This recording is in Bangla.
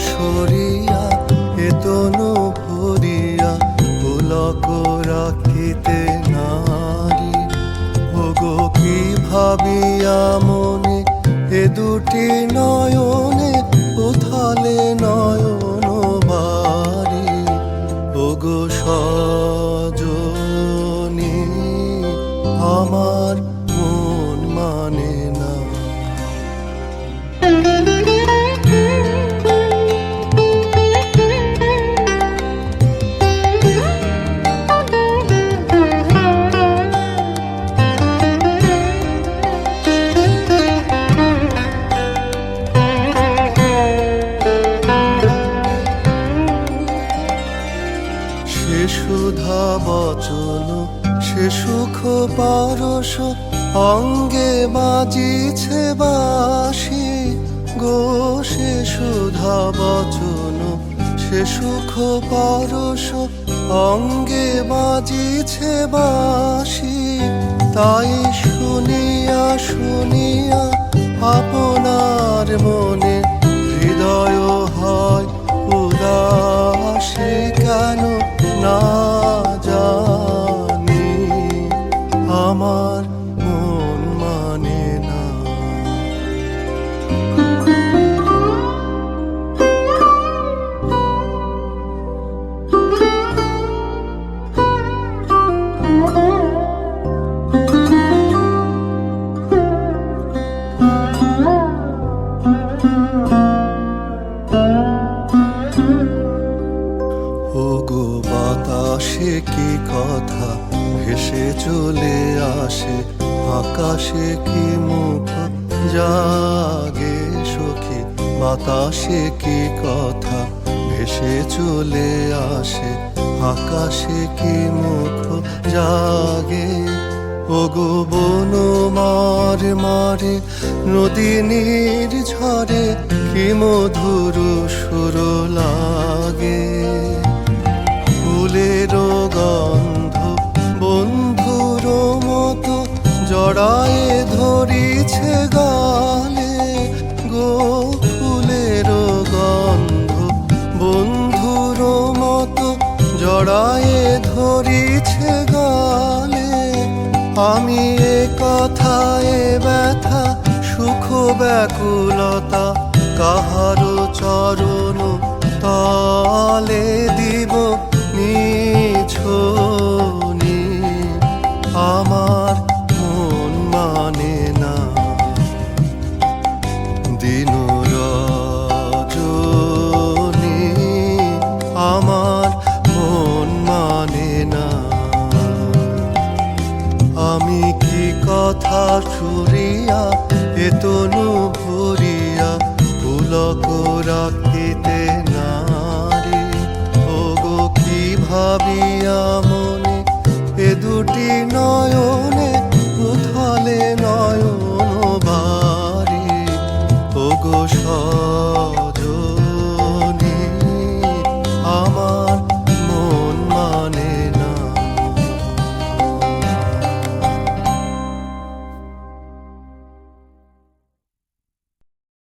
সরিয়া এ তনু ভরিয়া পুলক রাখিতে নারী। ওগো কি ভাবিয়া মনে এ দুটি নয়নে উথালে নয়ন বাড়ি। ওগো সজনী আমার মন মানে না। সে সুধা বচন সে সুখ পারস অঙ্গে বাজিছে বাঁশি গো। সে সুধা বচন সে সুখ পারস অঙ্গে বাজিছে বাঁশি। তাই শুনিয়া শুনিয়া আপনার মনে হৃদয় হয় উদাসী কেন না জানি আমার মন মানে না। ওগো বাতাসে কি কথা ভেসে চলে আসে, আকাশে কি মুখ জাগে সখী। বাতাসে কি কথা ভেসে চলে আসে, আকাশে কি মুখ জাগে। ওগো বন মারে মারে নদী নির্ঝরে কি মধুর সুর লাগে। ফুলের গন্ধ বন্ধুর মতো জড়ায়ে ধরিছে গালে গো। ফুলের গন্ধ বন্ধুর মতো জড়ায়ে ধরিছে গালে। আমি এ কথায় ব্যথা সুখ ব্যাকুলতা কাহারো চরণ তলে দিব নিছনি আমার মন মানে না। দিন রজনী আমার মন মানে না। আমি কি কথা ছুরিয়া এ তনু ভরিয়া পুলক রাখিতে নারী। ওগো কি ভাবিয়া মনে এ দুটি নয়নে